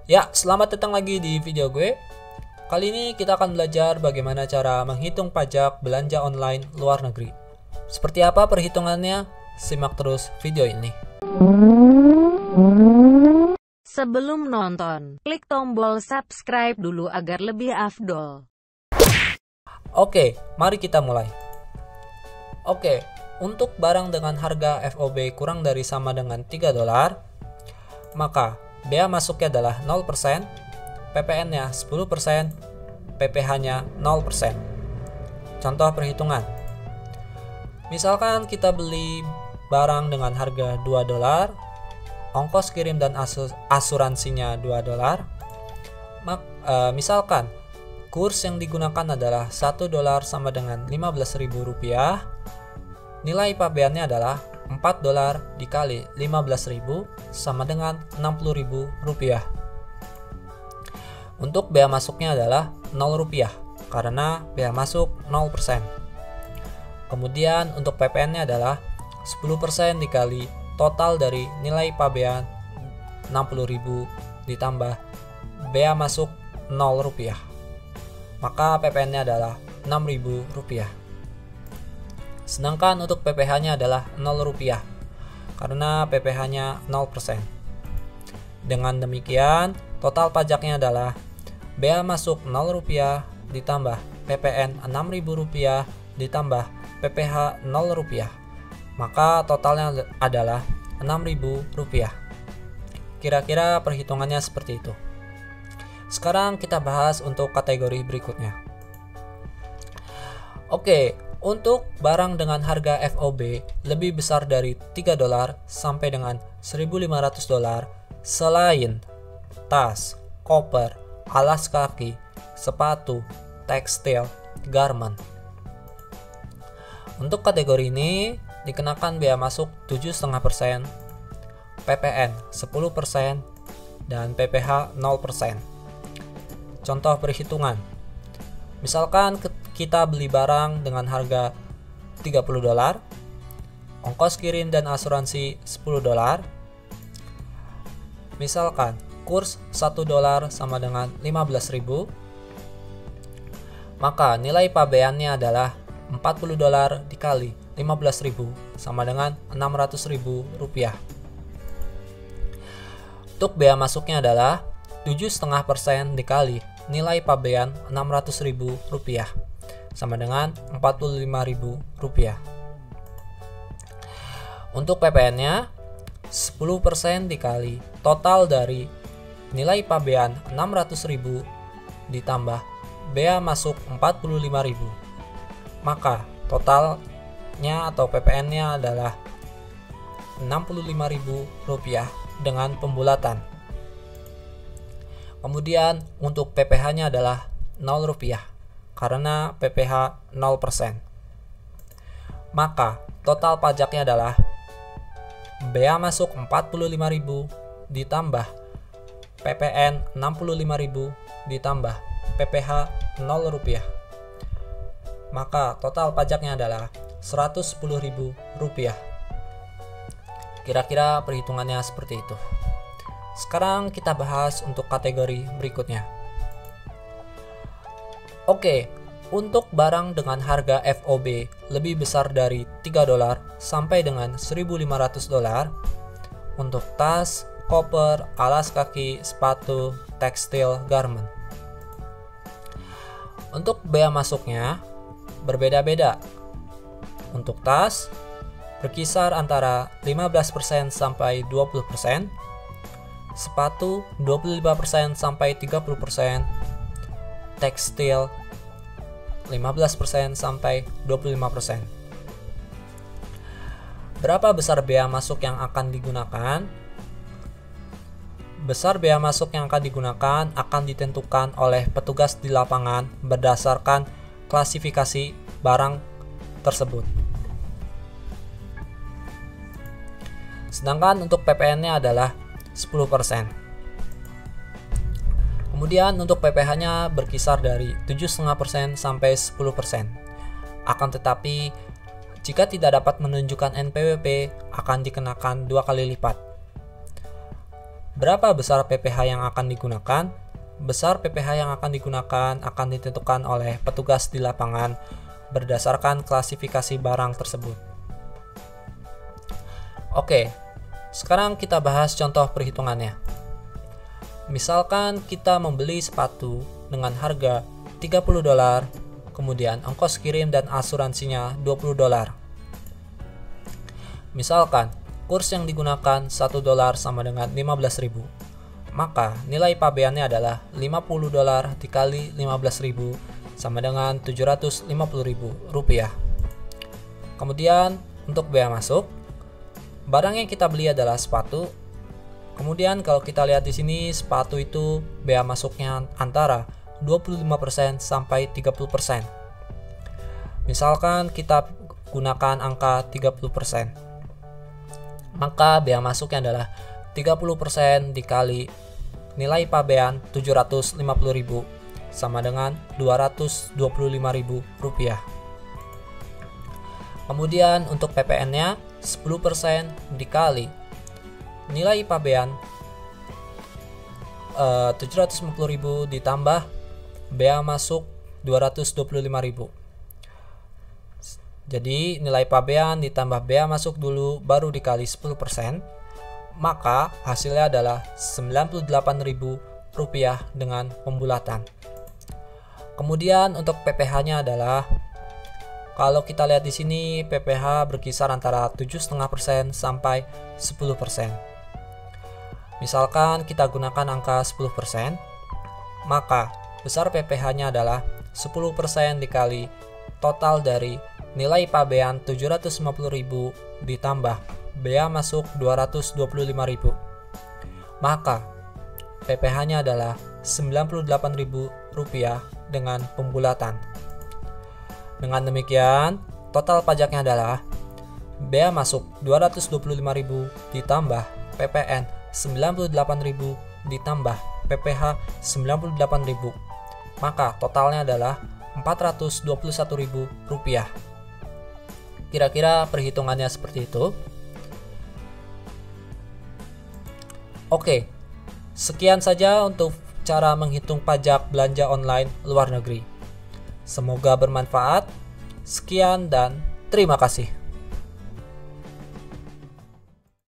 Ya, selamat datang lagi di video gue. Kali ini kita akan belajar bagaimana cara menghitung pajak belanja online luar negeri. Seperti apa perhitungannya? Simak terus video ini. Sebelum nonton, klik tombol subscribe dulu agar lebih afdol. Oke, mari kita mulai. Oke, untuk barang dengan harga FOB kurang dari sama dengan $3, maka bea masuknya adalah 0%, PPN-nya 10%, PPh-nya 0%. Contoh perhitungan. Misalkan kita beli barang dengan harga $2, ongkos kirim dan asuransinya $2. Misalkan kurs yang digunakan adalah $1 sama dengan Rp15.000, nilai pabeannya adalah $4 dikali 15.000 sama dengan Rp60.000. Untuk bea masuknya adalah Rp0 karena bea masuk 0%. Kemudian untuk PPN-nya adalah 10% dikali total dari nilai pabean Rp60.000 ditambah bea masuk Rp0. Maka PPN-nya adalah Rp6.000. Sedangkan untuk PPh-nya adalah Rp0 karena PPh-nya 0%. Dengan demikian, total pajaknya adalah bea masuk Rp0 ditambah PPN Rp6.000 ditambah PPh Rp0. Maka totalnya adalah Rp6.000. Kira-kira perhitungannya seperti itu. Sekarang kita bahas untuk kategori berikutnya. Oke, untuk barang dengan harga FOB lebih besar dari $3 sampai dengan $1.500 selain tas, koper, alas kaki, sepatu, tekstil, garment. Untuk kategori ini dikenakan bea masuk 7,5%, PPN 10%, dan PPh 0%. Contoh perhitungan. Misalkan kita beli barang dengan harga $30, ongkos kirim dan asuransi $10. Misalkan kurs $1 sama dengan 15.000, maka nilai pabeannya adalah $40 dikali 15.000 sama dengan Rp600.000. Untuk bea masuknya adalah 7,5% dikali nilai pabean Rp600.000 sama dengan Rp45.000. Untuk PPN-nya 10% dikali total dari nilai pabean Rp600.000 ditambah bea masuk Rp45.000. Maka totalnya atau PPN-nya adalah Rp65.000 dengan pembulatan. Kemudian untuk PPh-nya adalah Rp0 karena PPh 0%. Maka total pajaknya adalah bea masuk Rp45.000 ditambah PPN Rp65.000 ditambah PPh Rp0. Maka total pajaknya adalah Rp110.000. Kira-kira perhitungannya seperti itu. Sekarang kita bahas untuk kategori berikutnya. Oke, untuk barang dengan harga FOB lebih besar dari $3 sampai dengan $1.500 untuk tas, koper, alas kaki, sepatu, tekstil, garment. Untuk bea masuknya berbeda-beda. Untuk tas berkisar antara 15% sampai 20%, sepatu 25% sampai 30%, tekstil 15% sampai 25%. Berapa besar bea masuk yang akan digunakan? Besar bea masuk yang akan digunakan akan ditentukan oleh petugas di lapangan berdasarkan klasifikasi barang tersebut. Sedangkan untuk PPN-nya adalah 10%. Kemudian untuk PPh-nya berkisar dari 7,5% sampai 10%. Akan tetapi jika tidak dapat menunjukkan NPWP akan dikenakan 2 kali lipat. Berapa besar PPh yang akan digunakan? Besar PPh yang akan digunakan akan ditentukan oleh petugas di lapangan berdasarkan klasifikasi barang tersebut. Oke, sekarang kita bahas contoh perhitungannya. Misalkan kita membeli sepatu dengan harga $30, kemudian ongkos kirim dan asuransinya $20. Misalkan kurs yang digunakan $1 sama dengan 15.000. Maka nilai pabeannya adalah $50 dikali 15.000 sama dengan Rp750.000. Kemudian untuk bea masuk, barang yang kita beli adalah sepatu. Kemudian kalau kita lihat di sini, sepatu itu bea masuknya antara 25% sampai 30%. Misalkan kita gunakan angka 30%. Maka bea masuknya adalah 30% dikali nilai pabean Rp750.000 sama dengan Rp225.000. Kemudian untuk PPN-nya 10% dikali nilai pabean Rp750.000 ditambah bea masuk Rp225.000. Jadi nilai pabean ditambah bea masuk dulu baru dikali 10%, maka hasilnya adalah Rp98.000 dengan pembulatan. Kemudian untuk PPh-nya adalah, kalau kita lihat di sini PPh berkisar antara 7,5% sampai 10%. Misalkan kita gunakan angka 10%, maka besar PPh-nya adalah 10% dikali total dari nilai pabean Rp750.000 ditambah bea masuk Rp225.000. Maka PPh-nya adalah Rp98.000 dengan pembulatan. Dengan demikian, total pajaknya adalah bea masuk Rp225.000 ditambah PPN Rp98.000 ditambah PPh Rp98.000. Maka totalnya adalah Rp421.000. Kira-kira perhitungannya seperti itu. Oke, sekian saja untuk cara menghitung pajak belanja online luar negeri. Semoga bermanfaat. Sekian dan terima kasih.